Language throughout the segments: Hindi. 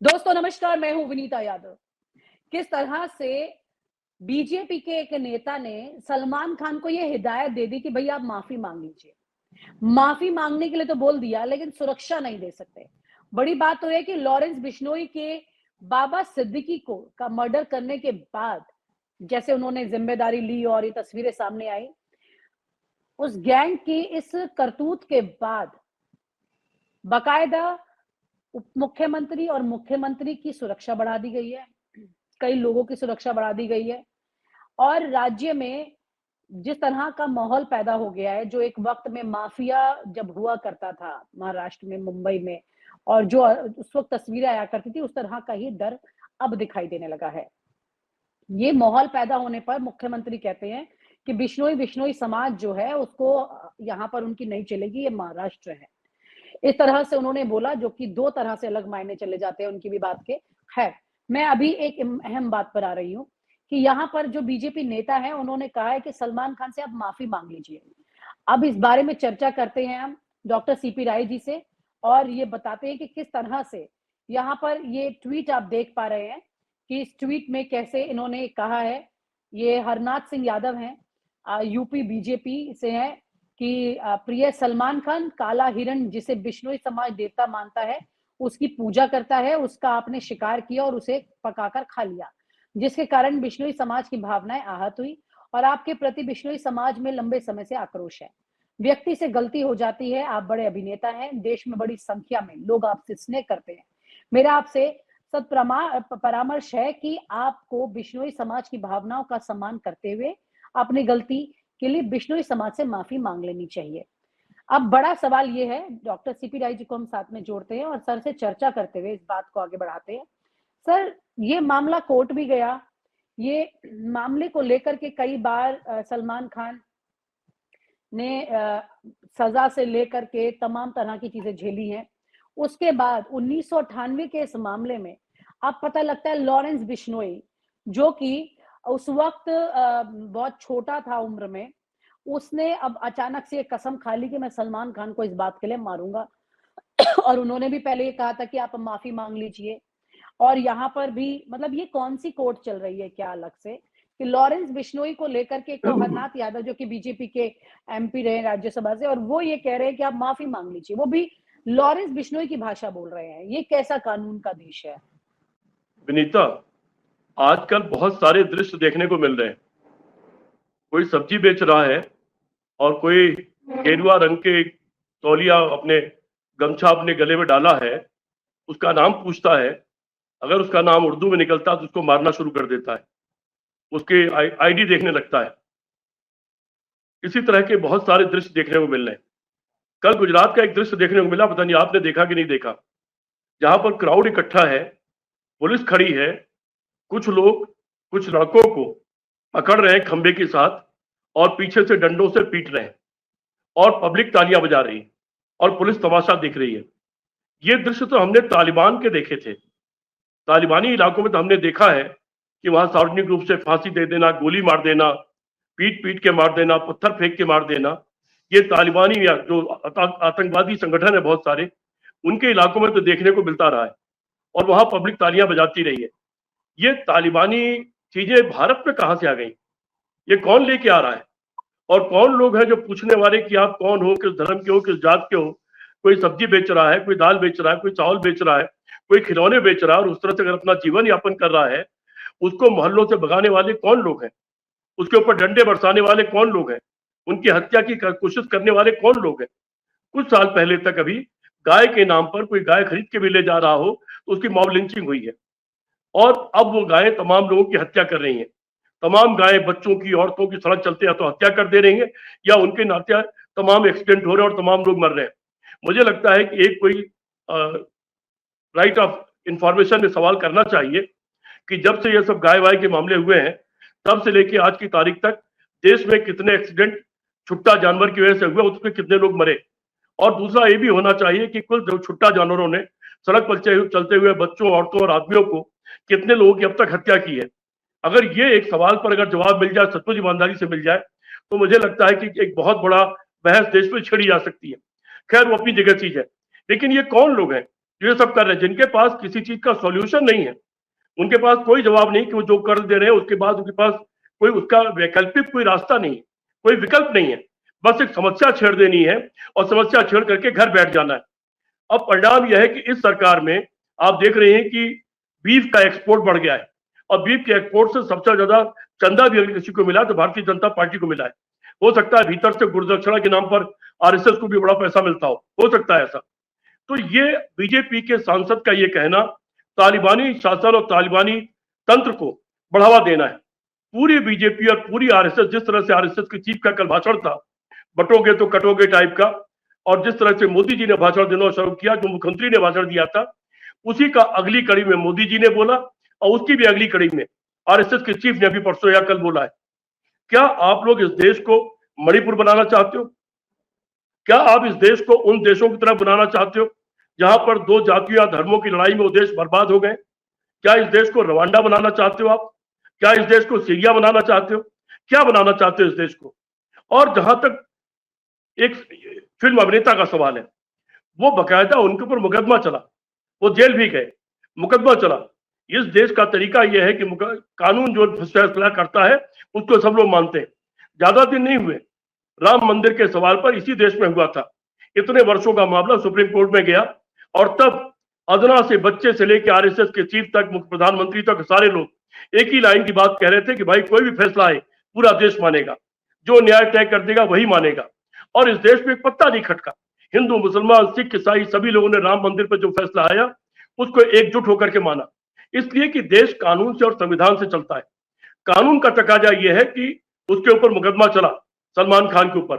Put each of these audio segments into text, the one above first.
दोस्तों नमस्कार, मैं हूं विनीता यादव। किस तरह से बीजेपी के एक नेता ने सलमान खान को यह हिदायत दे दी कि भई आप माफी मांग लीजिए। माफी मांगने के लिए तो बोल दिया, लेकिन सुरक्षा नहीं दे सकते। बड़ी बात तो है कि लॉरेंस बिश्नोई के बाबा सिद्दीकी को का मर्डर करने के बाद जैसे उन्होंने जिम्मेदारी ली और ये तस्वीरें सामने आई, उस गैंग की इस करतूत के बाद बाकायदा उप मुख्यमंत्री और मुख्यमंत्री की सुरक्षा बढ़ा दी गई है। कई लोगों की सुरक्षा बढ़ा दी गई है और राज्य में जिस तरह का माहौल पैदा हो गया है, जो एक वक्त में माफिया जब हुआ करता था महाराष्ट्र में, मुंबई में, और जो उस वक्त तस्वीरें आया करती थी, उस तरह का ही डर अब दिखाई देने लगा है। ये माहौल पैदा होने पर मुख्यमंत्री कहते हैं कि बिश्नोई बिश्नोई समाज जो है उसको यहाँ पर उनकी नहीं चलेगी, ये महाराष्ट्र है। इस तरह से उन्होंने बोला, जो कि दो तरह से अलग मायने चले जाते हैं उनकी भी बात के। खैर, मैं अभी एक अहम बात पर आ रही हूँ कि यहाँ पर जो बीजेपी नेता है, उन्होंने कहा है कि सलमान खान से आप माफी मांग लीजिए। अब इस बारे में चर्चा करते हैं हम डॉक्टर सीपी राय जी से और ये बताते हैं कि किस तरह से यहाँ पर ये ट्वीट आप देख पा रहे हैं कि इस ट्वीट में कैसे इन्होंने कहा है। ये हरनाथ सिंह यादव हैं, यूपी बीजेपी से हैं कि प्रिय सलमान खान, काला हिरण जिसे बिश्नोई समाज देवता मानता है, उसकी पूजा करता है, उसका आपने शिकार किया और उसे पकाकर खा लिया, जिसके कारण बिश्नोई समाज की भावनाएं आहत हुई और आपके प्रति बिश्नोई समाज में लंबे समय से आक्रोश है। व्यक्ति से गलती हो जाती है, आप बड़े अभिनेता हैं, देश में बड़ी संख्या में लोग आपसे स्नेह करते हैं। मेरा आपसे परामर्श है कि आपको बिश्नोई समाज की भावनाओं का सम्मान करते हुए अपनी गलती के लिए बिश्नोई समाज से माफी मांग लेनी चाहिए। अब बड़ा सवाल ये है, डॉक्टर सीपी राय जी को हम साथ में जोड़ते हैं और सर से चर्चा करते हुए इस बात को आगे बढ़ाते हैं। सर, ये मामला कोर्ट भी गया। ये मामले को लेकर के कई बार सलमान खान ने सजा से लेकर के तमाम तरह की चीजें झेली हैं। उसके बाद 1998 के इस मामले में अब पता लगता है लॉरेंस बिश्नोई, जो कि उस वक्त बहुत छोटा था उम्र में, उसने अब अचानक से एक कसम खा ली कि मैं सलमान खान को इस बात के लिए मारूंगा। और उन्होंने भी पहले ये कहा था कि आप माफी मांग लीजिए। और यहाँ पर भी मतलब ये कौन सी कोर्ट चल रही है क्या अलग से कि लॉरेंस बिश्नोई को लेकर के एक हरनाथ यादव जो कि बीजेपी के एमपी रहे राज्यसभा से, और वो ये कह रहे हैं कि आप माफी मांग लीजिए, वो भी लॉरेंस बिश्नोई की भाषा बोल रहे हैं। ये कैसा कानून का देश है? विनीता, आजकल बहुत सारे दृश्य देखने को मिल रहे हैं। कोई सब्जी बेच रहा है और कोई गेरुआ रंग के तौलिया अपने गमछा अपने गले में डाला है, उसका नाम पूछता है। अगर उसका नाम उर्दू में निकलता है तो उसको मारना शुरू कर देता है, उसके आईडी देखने लगता है। इसी तरह के बहुत सारे दृश्य देखने को मिल रहे हैं। कल गुजरात का एक दृश्य देखने को मिला, पता नहीं आपने देखा कि नहीं देखा, जहां पर क्राउड इकट्ठा है, पुलिस खड़ी है, कुछ लोग कुछ लड़कों को पकड़ रहे हैं खंबे के साथ और पीछे से डंडों से पीट रहे हैं और पब्लिक तालियां बजा रही है और पुलिस तमाशा देख रही है। ये दृश्य तो हमने तालिबान के देखे थे। तालिबानी इलाकों में तो हमने देखा है कि वहां सार्वजनिक रूप से फांसी दे देना, गोली मार देना, पीट पीट के मार देना, पत्थर फेंक के मार देना। ये तालिबानी या जो आतंकवादी संगठन है बहुत सारे, उनके इलाकों में तो देखने को मिलता रहा है और वहां पब्लिक तालियां बजाती रही है। ये तालिबानी चीजें भारत में कहां से आ गई? ये कौन लेके आ रहा है? और कौन लोग हैं जो पूछने वाले कि आप कौन हो, किस धर्म के हो, किस जात के हो? कोई सब्जी बेच रहा है, कोई दाल बेच रहा है, कोई चावल बेच रहा है, कोई खिलौने बेच रहा है और उस तरह से अगर अपना जीवन यापन कर रहा है, उसको मोहल्लों से भगाने वाले कौन लोग हैं? उसके ऊपर डंडे बरसाने वाले कौन लोग हैं? उनकी हत्या की कोशिश करने वाले कौन लोग हैं? कुछ साल पहले तक अभी गाय के नाम पर कोई गाय खरीद के भी ले जा रहा हो तो उसकी मॉब लिंचिंग हुई है और अब वो गायें तमाम लोगों की हत्या कर रही हैं। तमाम गायें बच्चों की, औरतों की सड़क चलते या तो हत्या कर दे रही हैं या उनके नाते तमाम एक्सीडेंट हो रहे हैं और तमाम लोग मर रहे हैं। मुझे लगता है कि एक कोई राइट ऑफ इंफॉर्मेशन में सवाल करना चाहिए कि जब से ये सब गाय वाय के मामले हुए हैं, तब से लेके आज की तारीख तक देश में कितने एक्सीडेंट छुट्टा जानवर की वजह से हुए, उसमें कितने लोग मरे। और दूसरा ये भी होना चाहिए कि कुल छुट्टा जानवरों ने सड़क पर चलते हुए बच्चों, औरतों और आदमियों को कितने लोगों की अब तक हत्या की है। अगर ये एक सवाल पर अगर जवाब मिल जाए, सचमुच ईमानदारी से मिल जाए, तो मुझे लगता है कि एक बहुत बड़ा बहस देश में छिड़ी जा सकती है। खैर, वो अपनी जगह चीज है, लेकिन ये कौन लोग हैं ये सब कर रहे हैं, जिनके पास किसी चीज का सॉल्यूशन नहीं है, उनके पास कोई जवाब नहीं कि वो जो कर दे रहे हैं उसके बाद उनके पास कोई उसका वैकल्पिक कोई रास्ता नहीं है, कोई विकल्प नहीं है, बस एक समस्या छेड़ देनी है और समस्या छेड़ करके घर बैठ जाना है। अब परिणाम यह है कि इस सरकार में आप देख रहे हैं कि बीफ का एक्सपोर्ट बढ़ गया है और बीफ के एक्सपोर्ट से सबसे ज्यादा चंदा भी अगर किसी को मिला तो भारतीय जनता पार्टी को मिला है। हो सकता है भीतर से गुरुदक्षिणा के नाम पर आरएसएस को भी बड़ा पैसा मिलता हो सकता है ऐसा। तो ये बीजेपी के सांसद का ये कहना तालिबानी शासन और तालिबानी तंत्र को बढ़ावा देना है। पूरी बीजेपी और पूरी आरएसएस, जिस तरह से आरएसएस के चीफ का कल भाषण था, बटोगे तो कटोगे टाइप का, और जिस तरह से मोदी जी ने भाषण देना शुरू किया, जो मुख्यमंत्री ने भाषण दिया था, उसी का अगली कड़ी में मोदी जी ने बोला और उसकी भी अगली कड़ी में आरएसएस के चीफ ने अभी परसों या कल बोला है। क्या आप लोग इस देश को मणिपुर बनाना चाहते हो? क्या आप इस देश को उन देशों की तरह बनाना चाहते हो जहां पर दो जातियों या धर्मों की लड़ाई में वो देश बर्बाद हो गए? क्या इस देश को रवांडा बनाना चाहते हो आप? क्या इस देश को सीरिया बनाना चाहते हो? क्या बनाना चाहते हो इस देश को? और जहां तक एक फिल्म अभिनेता का सवाल है, वो बकायदा उनके ऊपर मुकदमा चला, वो जेल भी गए, मुकदमा चला। इस देश का तरीका यह है कि कानून जो फैसला करता है उसको सब लोग मानते हैं। ज्यादा दिन नहीं हुए, राम मंदिर के सवाल पर इसी देश में हुआ था, इतने वर्षों का मामला सुप्रीम कोर्ट में गया और तब अदना से बच्चे से लेकर आरएसएस के चीफ तक, मुख्य प्रधानमंत्री तक सारे लोग एक ही लाइन की बात कह रहे थे कि भाई कोई भी फैसला आए पूरा देश मानेगा, जो न्याय तय कर देगा वही मानेगा। और इस देश में एक पत्ता नहीं खटका। हिंदू, मुसलमान, सिख, ईसाई सभी लोगों ने राम मंदिर पर जो फैसला आया उसको एकजुट होकर के माना, इसलिए कि देश कानून से और संविधान से चलता है। कानून का तकाजा यह है कि उसके ऊपर मुकदमा चला सलमान खान के ऊपर,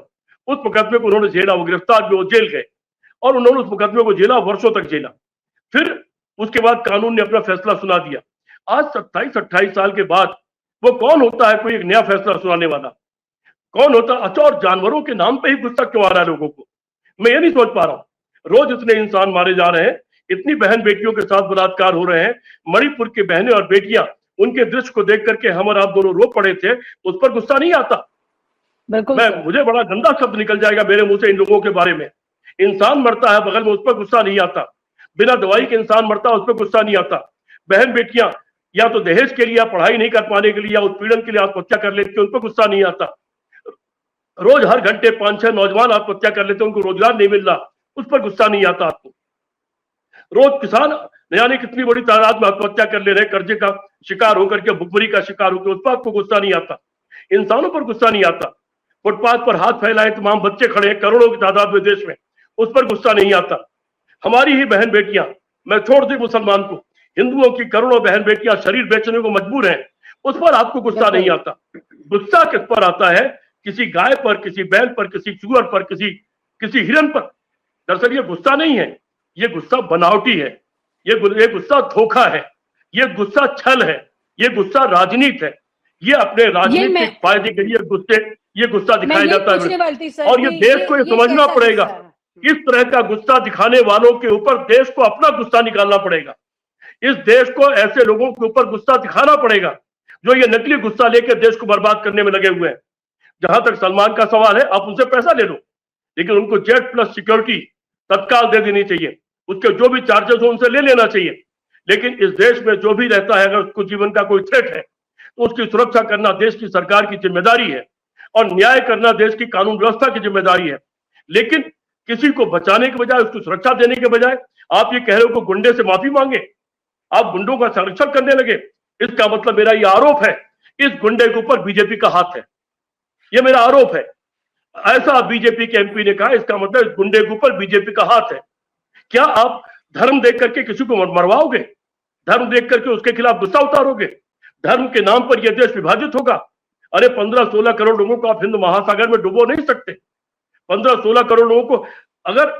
उस मुकदमे को उन्होंने झेला, वो गिरफ्तार भी, वो जेल गए और उन्होंने उस मुकदमे को झेला, वर्षों तक झेला। फिर उसके बाद कानून ने अपना फैसला सुना दिया। आज 27-28 साल के बाद वो कौन होता है कोई एक नया फैसला सुनाने वाला? कौन होता? अच्छा, और जानवरों के नाम पे ही गुस्सा क्यों आ रहा है लोगों को? मैं ये नहीं समझ पा रहा हूं। रोज इतने इंसान मारे जा रहे हैं, इतनी बहन बेटियों के साथ बलात्कार हो रहे हैं, मणिपुर की बहनें और बेटियां, उनके दृश्य को देख करके हम और आप दोनों रो पड़े थे, उस पर गुस्सा नहीं आता? मुझे बड़ा गंदा शब्द निकल जाएगा मेरे मुंह से इन लोगों के बारे में। इंसान मरता है बगल में, उस पर गुस्सा नहीं आता। बिना दवाई के इंसान मरता है, उस पर गुस्सा नहीं आता। बहन बेटियां या तो दहेज के लिए, पढ़ाई नहीं कर पाने के लिए या उत्पीड़न के लिए आत्महत्या कर लेती है, उन पर गुस्सा नहीं आता। रोज हर घंटे 5-6 नौजवान आत्महत्या कर लेते हैं, उनको रोजगार नहीं मिल रहा, उस पर गुस्सा नहीं आता आपको। रोज किसान यानी कितनी बड़ी तादाद में आत्महत्या कर ले रहे, कर्जे का शिकार होकर के, भुखमरी का शिकार होकर, उस पर आपको गुस्सा नहीं आता। इंसानों पर गुस्सा नहीं आता। फुटपाथ पर हाथ फैलाए तमाम बच्चे खड़े हैं करोड़ों की तादाद में देश में, उस पर गुस्सा नहीं आता। हमारी ही बहन बेटियां, मैं छोड़ दी मुसलमान को, हिंदुओं की करोड़ों बहन बेटियां शरीर बेचने को मजबूर हैं, उस पर आपको गुस्सा नहीं आता। गुस्सा किस पर आता है? किसी गाय पर, किसी बैल पर, किसी सुअर पर, किसी हिरन पर। दरअसल ये गुस्सा नहीं है, ये गुस्सा बनावटी है, ये गुस्सा धोखा है, ये गुस्सा छल है, ये गुस्सा राजनीति है, ये अपने राजनीतिक फायदे के लिए ये गुस्सा दिखाया जाता है। और ये देश को ये समझना पड़ेगा, इस तरह का गुस्सा दिखाने वालों के ऊपर देश को अपना गुस्सा निकालना पड़ेगा। इस देश को ऐसे लोगों के ऊपर गुस्सा दिखाना पड़ेगा जो ये नकली गुस्सा लेकर देश को बर्बाद करने में लगे हुए हैं। जहां तक सलमान का सवाल है, आप उनसे पैसा ले लो, लेकिन उनको जेट प्लस सिक्योरिटी तत्काल दे देनी चाहिए, उसके जो भी चार्जेस हो उनसे ले लेना चाहिए। लेकिन इस देश में जो भी रहता है, अगर उसको जीवन का कोई थ्रेट है तो उसकी सुरक्षा करना देश की सरकार की जिम्मेदारी है और न्याय करना देश की कानून व्यवस्था की जिम्मेदारी है। लेकिन किसी को बचाने के बजाय, उसको सुरक्षा देने के बजाय आप ये कह रहे हो कि गुंडे से माफी मांगे, आप गुंडों का संरक्षण करने लगे। इसका मतलब, मेरा यह आरोप है, इस गुंडे के ऊपर बीजेपी का हाथ है, यह मेरा आरोप है। ऐसा बीजेपी के एमपी ने कहा, इसका मतलब इस गुंडे के ऊपर बीजेपी का हाथ है। क्या आप धर्म देख करके किसी को मरवाओगे? धर्म देख करके उसके खिलाफ गुस्सा उतारोगे? धर्म के नाम पर यह देश विभाजित होगा? अरे 15-16 करोड़ लोगों को आप हिंद महासागर में डुबो नहीं सकते। 15-16 करोड़ लोगों को, अगर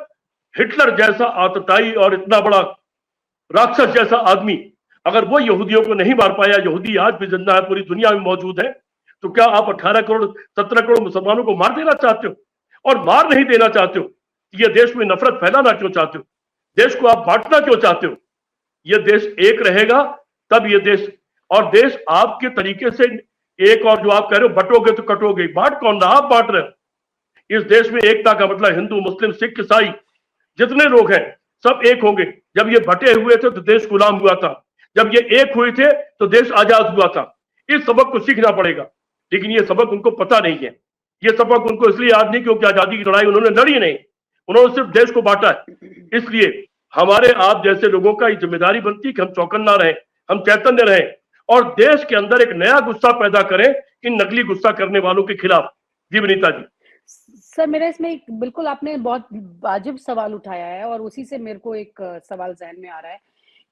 हिटलर जैसा आतताई और इतना बड़ा राक्षस जैसा आदमी, अगर वो यहूदियों को नहीं मार पाया, यहूदी आज भी जिंदा है, पूरी दुनिया में मौजूद है, तो क्या आप 18 करोड़ 17 करोड़ मुसलमानों को मार देना चाहते हो? और मार नहीं देना चाहते हो, ये देश में नफरत फैलाना क्यों चाहते हो? देश को आप बांटना क्यों चाहते हो? ये देश एक रहेगा तब ये देश, और देश आपके तरीके से एक, और जो आप कह रहे हो बटोगे तो कटोगे, बांट कौन रहा? आप बांट रहे हो। इस देश में एकता का मतलब हिंदू, मुस्लिम, सिख, ईसाई जितने लोग हैं सब एक होंगे। जब ये बटे हुए थे तो देश गुलाम हुआ था, जब ये एक हुए थे तो देश आजाद हुआ था। इस सबक को सीखना पड़ेगा, लेकिन ये सबक उनको पता नहीं है। ये सबक उनको इसलिए याद नहीं क्योंकि आजादी की लड़ाई उन्होंने लड़ी नहीं, उन्होंने सिर्फ देश को बांटा है। इसलिए हमारे आप जैसे लोगों का ये जिम्मेदारी बनती है कि हम चौकन्ना रहें, हम चैतन्य रहें और देश के अंदर एक नया गुस्सा पैदा करें इन नकली गुस्सा करने वालों के खिलाफ। जी विनीता जी। सर मेरा इसमें एक बिल्कुल आपने बहुत वाजिब सवाल उठाया है और उसी से मेरे को एक सवाल जहन में आ रहा है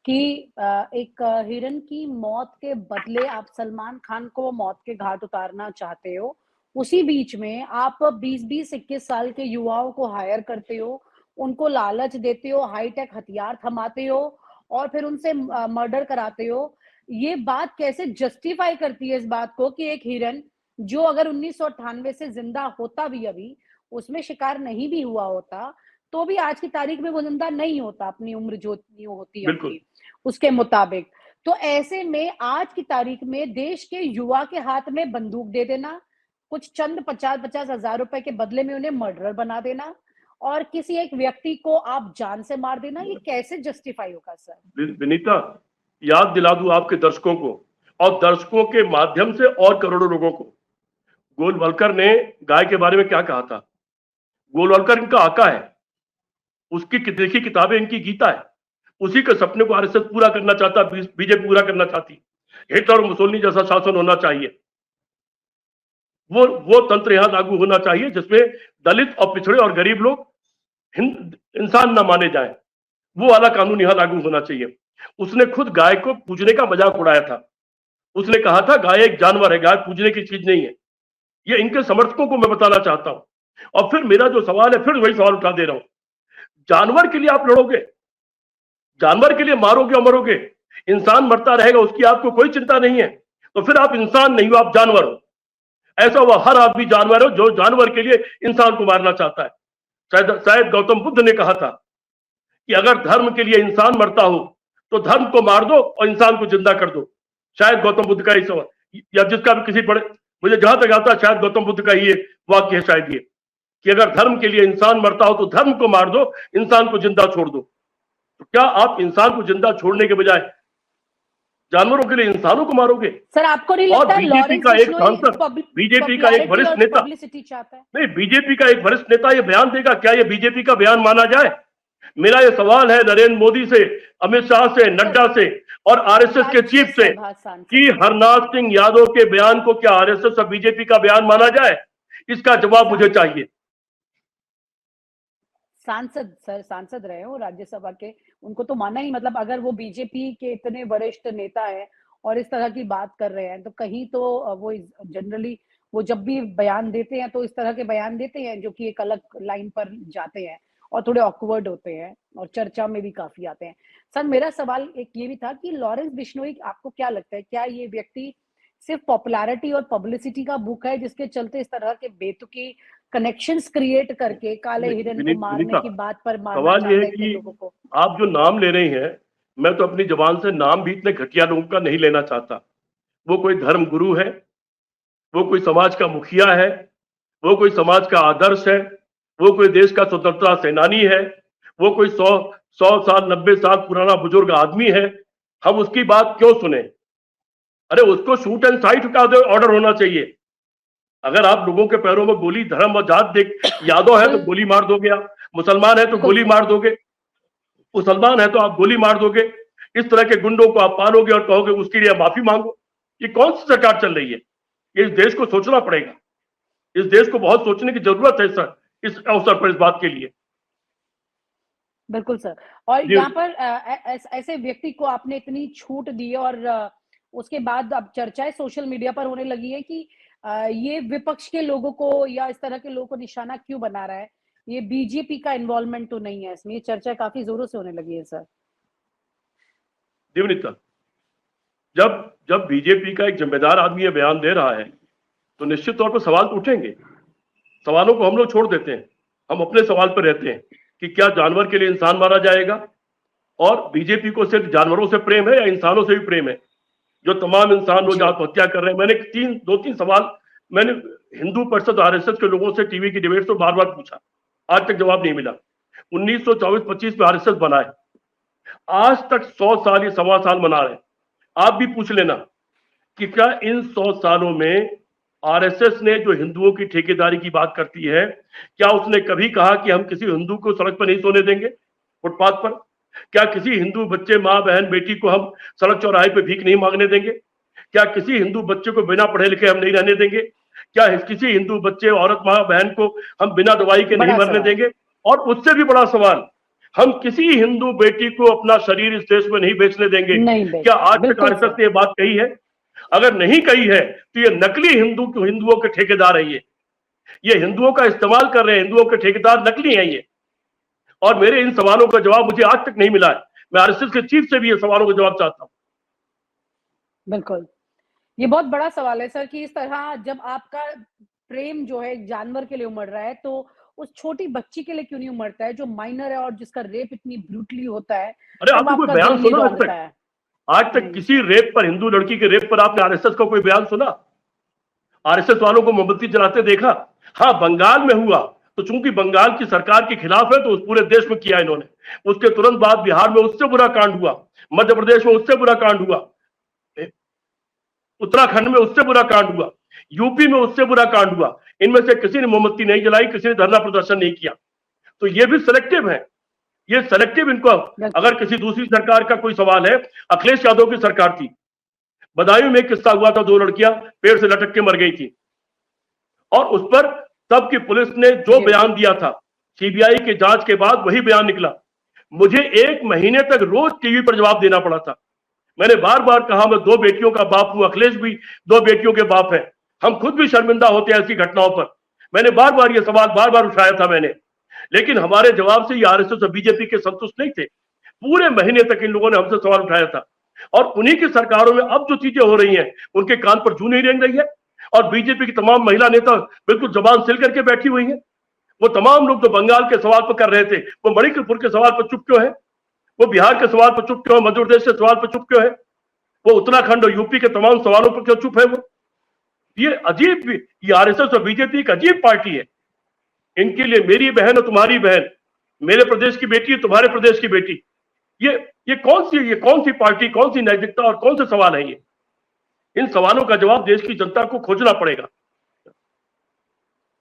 कि एक हिरन की मौत के बदले आप सलमान खान को मौत के घाट उतारना चाहते हो, उसी बीच में आप 20-20 21 साल के युवाओं को हायर करते हो, उनको लालच देते हो, हाईटेक हथियार थमाते हो और फिर उनसे मर्डर कराते हो। ये बात कैसे जस्टिफाई करती है इस बात को कि एक हिरन जो अगर 1998 से जिंदा होता भी अभी, उसमें शिकार नहीं भी हुआ होता, तो भी आज की तारीख में वो जिंदा नहीं होता अपनी उम्र जो इतनी होती है बिल्कुल। उनकी, उसके मुताबिक। तो ऐसे में आज की तारीख में देश के युवा के हाथ में बंदूक दे देना, कुछ चंद 50-50 हजार रुपए के बदले में उन्हें मर्डरर बना देना और किसी एक व्यक्ति को आप जान से मार देना, ये कैसे जस्टिफाई होगा सर? विनीता, याद दिला दूं आपके दर्शकों को और दर्शकों के माध्यम से और करोड़ों लोगों को, गोलवलकर ने गाय के बारे में क्या कहा था। गोलवलकर इनका आका है, उसकी देखी किताबें इनकी गीता है, उसी के सपने को आरएसएस पूरा करना चाहता, बीजेपी पूरा करना चाहती। हिटलर और मुसोलिनी जैसा शासन होना चाहिए, वो तंत्र यहां लागू होना चाहिए जिसमें दलित और पिछड़े और गरीब लोग इंसान ना माने जाए, वो वाला कानून यहां लागू होना चाहिए। उसने खुद गाय को पूजने का मजाक उड़ाया था, उसने कहा था गाय एक जानवर है, गाय पूजने की चीज नहीं है। ये इनके समर्थकों को मैं बताना चाहता हूं। और फिर मेरा जो सवाल है, फिर वही सवाल उठा दे रहा हूं, जानवर के लिए आप लड़ोगे, जानवर के लिए मारोगे और मरोगे, इंसान मरता रहेगा उसकी आपको कोई चिंता नहीं है, तो फिर आप इंसान नहीं हो, आप जानवर हो। ऐसा हुआ हर आदमी जानवर हो जो जानवर के लिए इंसान को मारना चाहता है। शायद गौतम बुद्ध ने कहा था कि अगर धर्म के लिए इंसान मरता हो तो धर्म को मार दो और इंसान को जिंदा कर दो। शायद गौतम बुद्ध का ही सवाल या जिसका भी किसी बड़े, मुझे जहां तक आता है शायद गौतम बुद्ध का ही वाक्य है शायद ये, कि अगर धर्म के लिए इंसान मरता हो तो धर्म को मार दो, इंसान को जिंदा छोड़ दो। तो क्या आप इंसान को जिंदा छोड़ने के बजाय जानवरों के लिए इंसानों को मारोगे? सर आपको नहीं और लगता बीजेपी का एक सांसद, बीजेपी का एक वरिष्ठ नेता, पब्लिसिटी चाहता है? नहीं, बीजेपी का एक वरिष्ठ नेता ये बयान देगा, क्या ये बीजेपी का बयान माना जाए? मेरा ये सवाल है नरेंद्र मोदी से, अमित शाह से, नड्डा से और आरएसएस के चीफ से कि हरनाथ सिंह यादव के बयान को क्या आरएसएस और बीजेपी का बयान माना जाए? इसका जवाब मुझे चाहिए। सांसद रहे हो राज्यसभा के, उनको तो माना ही, मतलब अगर वो बीजेपी के इतने वरिष्ठ नेता हैं और इस तरह की बात कर रहे हैं तो कहीं तो वो जनरली वो जब भी बयान देते हैं तो इस तरह के बयान देते हैं जो कि एक अलग लाइन पर जाते हैं और थोड़े ऑकवर्ड होते हैं और चर्चा में भी काफी आते हैं। सर मेरा सवाल एक ये भी था कि लॉरेंस बिश्नोई, आपको क्या लगता है, क्या ये व्यक्ति सिर्फ पॉपुलैरिटी और पब्लिसिटी का भूखा है जिसके चलते इस तरह के बेतुकी कनेक्शंस क्रिएट करके काले हिरन को मारने की बात पर मारना सवाल ये है चाहते हैं लोगों को? आप जो नाम ले रही हैं, मैं तो अपनी जबान से नाम भी इतने घटिया लोगों का नहीं लेना चाहता। वो कोई धर्म गुरु है, वो कोई समाज का मुखिया है, वो कोई समाज का आदर्श है, वो कोई देश का स्वतंत्रता सेनानी है, वो कोई 100 साल 90 साल पुराना बुजुर्ग आदमी है, हम उसकी बात क्यों सुने? अरे उसको शूट एंड साइट का ऑर्डर होना चाहिए। अगर आप लोगों के पैरों में गोली धर्म और जात देख, यादव है तो गोली मार दोगे आप, मुसलमान है तो गोली मार दोगे, मुसलमान है तो आप गोली मार दोगे, इस तरह के गुंडों को आप पालोगे और कहोगे उसके लिए माफी मांगो। ये कौन सी सरकार चल रही है? इस देश को सोचना पड़ेगा, इस देश को बहुत सोचने की जरूरत है सर, इस अवसर पर, इस बात के लिए। बिल्कुल सर। और यहाँ पर ऐसे व्यक्ति को आपने इतनी छूट दी और उसके बाद अब चर्चाएं सोशल मीडिया पर होने लगी है कि ये विपक्ष के लोगों को या इस तरह के लोगों को निशाना क्यों बना रहा है, ये बीजेपी का इन्वॉल्वमेंट तो नहीं है इसमें, ये चर्चा काफी जोरों से होने लगी है सर। देवनीता, जब बीजेपी का एक जिम्मेदार आदमी ये बयान दे रहा है तो निश्चित तौर पर सवाल तो उठेंगे। सवालों को हम लोग छोड़ देते हैं, हम अपने सवाल पर रहते हैं कि क्या जानवर के लिए इंसान मारा जाएगा, और बीजेपी को सिर्फ जानवरों से प्रेम है या इंसानों से भी प्रेम है? जो तमाम इंसान रोज आत्महत्या कर रहे हैं, मैंने दो तीन सवाल मैंने हिंदू परिषद आरएसएस के लोगों से टीवी की डिबेट में बार बार पूछा, आज तक जवाब नहीं मिला। 1924-25 में आरएसएस बना है, आज तक 100 साल या 1.25 साल मना रहे हैं। आप भी पूछ लेना कि क्या इन 100 सालों में आरएसएस ने जो हिंदुओं की ठेकेदारी की बात करती है, क्या उसने कभी कहा कि हम किसी हिंदू को सड़क पर नहीं सोने देंगे, फुटपाथ पर? क्या किसी हिंदू बच्चे, माँ, बहन, बेटी को हम सड़क चौराहे पे भीख नहीं मांगने देंगे? क्या किसी हिंदू बच्चे को बिना पढ़े लिखे हम नहीं रहने देंगे? क्या किसी हिंदू बच्चे, औरत, माँ, बहन को हम बिना दवाई के नहीं बड़ा मरने सवाल। देंगे? और उससे भी बड़ा सवाल, हम किसी हिंदू बेटी को अपना शरीर इस देश में नहीं बेचने देंगे। नहीं बेचते, क्या आज तक बिल्कुल आरएसएस सर। ने ये बात कही है? अगर नहीं कही है तो ये नकली हिंदुओं के ठेकेदार है। ये हिंदुओं का इस्तेमाल कर रहे हैं, हिंदुओं के ठेकेदार नकली हैं ये। और मेरे इन सवालों का जवाब मुझे आज तक नहीं मिला है। मैं आरएसएस के चीफ से भी ये सवालों का जवाब चाहता हूं। बिल्कुल, ये बहुत बड़ा सवाल है सर कि इस तरह जब आपका प्रेम जो है एक जानवर के लिए उमड़ रहा है, तो उस छोटी बच्ची के लिए क्यों नहीं उमड़ता है जो माइनर है और जिसका रेप इतनी ब्रूटली होता है, अरे तब आपने कोई आपका बयान दिल नहीं सुना दौड़ता है? आज तक नहीं। किसी रेप पर, हिंदू लड़की के रेप पर आपने आरएसएस का कोई बयान सुना? आरएसएस वालों को मोमबत्ती जलाते देखा? हाँ, बंगाल में हुआ, तो चूंकि बंगाल की सरकार के खिलाफ है तो उस पूरे देश में किया इन्होंने। उसके तुरंत बाद बिहार में उससे बुरा कांड हुआ, मध्य प्रदेश में उससे बुरा कांड हुआ, उत्तराखंड में उससे बुरा कांड हुआ, यूपी में उससे बुरा कांड हुआ। इनमें से किसी ने मोमबत्ती नहीं जलाई, किसी ने धरना प्रदर्शन नहीं किया। तो ये भी सिलेक्टिव है, ये सिलेक्टिव। इनको अगर किसी दूसरी सरकार का कोई सवाल है, अखिलेश यादव की सरकार थी, बदायूं में एक किस्सा हुआ था, 2 लड़कियां पेड़ से लटक के मर गई थी, और उस पर तब की पुलिस ने जो बयान दिया था, सीबीआई के जांच के बाद वही बयान निकला। मुझे 1 महीने तक रोज टीवी पर जवाब देना पड़ा था। मैंने बार बार कहा, मैं 2 बेटियों का बाप हूं, अखिलेश भी 2 बेटियों के बाप हैं, हम खुद भी शर्मिंदा होते हैं ऐसी घटनाओं पर। मैंने बार बार ये सवाल बार बार उठाया था मैंने, लेकिन हमारे जवाब से ये आरएसएस और बीजेपी के संतुष्ट नहीं थे। पूरे महीने तक इन लोगों ने हमसे सवाल उठाया था, और उन्हीं की सरकारों में अब जो चीजें हो रही हैं उनके कान पर जू नहीं रेंग रही है। और बीजेपी की तमाम महिला नेता बिल्कुल जबान सिल करके बैठी हुई हैं। वो तमाम लोग जो बंगाल के सवाल पर कर रहे थे, वो मणिपुर के सवाल पर चुप क्यों है? वो बिहार के सवाल पर चुप क्यों है? मध्य प्रदेश के सवाल पर चुप क्यों है? वो उत्तराखंड और यूपी के तमाम सवालों पर क्यों चुप है? वो ये अजीब, ये आरएसएस और बीजेपी एक अजीब पार्टी है। इनके लिए मेरी बहन और तुम्हारी बहन, मेरे प्रदेश की बेटी है तुम्हारे प्रदेश की बेटी, ये कौन सी पार्टी, कौन सी नैतिकता और कौन से सवाल है ये? इन सवालों का जवाब देश की जनता को खोजना पड़ेगा।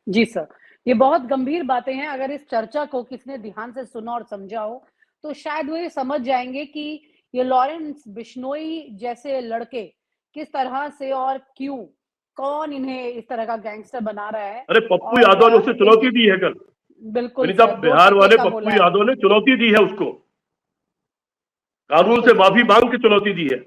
जी सर, ये बहुत गंभीर बातें हैं। अगर इस चर्चा को किसने ध्यान से सुना और समझा हो, तो शायद वो ये समझ जाएंगे कि ये लॉरेंस बिश्नोई जैसे लड़के किस तरह से और क्यों, कौन इन्हें इस तरह का गैंगस्टर बना रहा है। अरे पप्पू यादव ने उसे चुनौती दी है कल। बिल्कुल विनीता, सर, 2 बिहार टके वाले का पप्पू बोला है। यादव ने चुनौती दी है उसको, कानून से माफी मांग के चुनौती दी है।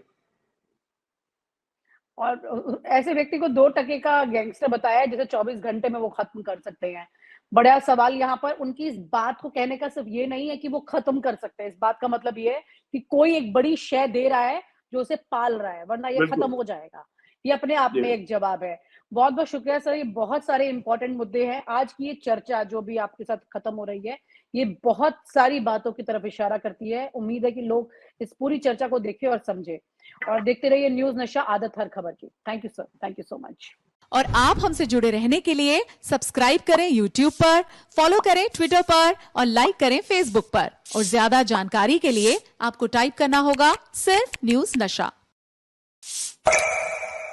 और ऐसे व्यक्ति को 2 टके का गैंगस्टर बताया है जिसे 24 घंटे में वो खत्म कर सकते हैं। बड़ा सवाल यहाँ पर उनकी इस बात को कहने का सिर्फ ये नहीं है कि वो खत्म कर सकते हैं। इस बात का मतलब ये है कि कोई एक बड़ी शय दे रहा है जो उसे पाल रहा है, वरना ये खत्म हो जाएगा। ये अपने आप में एक जवाब है। बहुत बहुत शुक्रिया सर, ये बहुत सारे इंपॉर्टेंट मुद्दे हैं। आज की ये चर्चा जो भी आपके साथ खत्म हो रही है, ये बहुत सारी बातों की तरफ इशारा करती है। उम्मीद है कि लोग इस पूरी चर्चा को देखें और समझे, और देखते रहिए न्यूज नशा, आदत हर खबर की। Thank you sir, thank you so much. और आप हमसे जुड़े रहने के लिए सब्सक्राइब करें YouTube पर, फॉलो करें Twitter पर और लाइक करें Facebook पर। और ज्यादा जानकारी के लिए आपको टाइप करना होगा सिर्फ न्यूज नशा।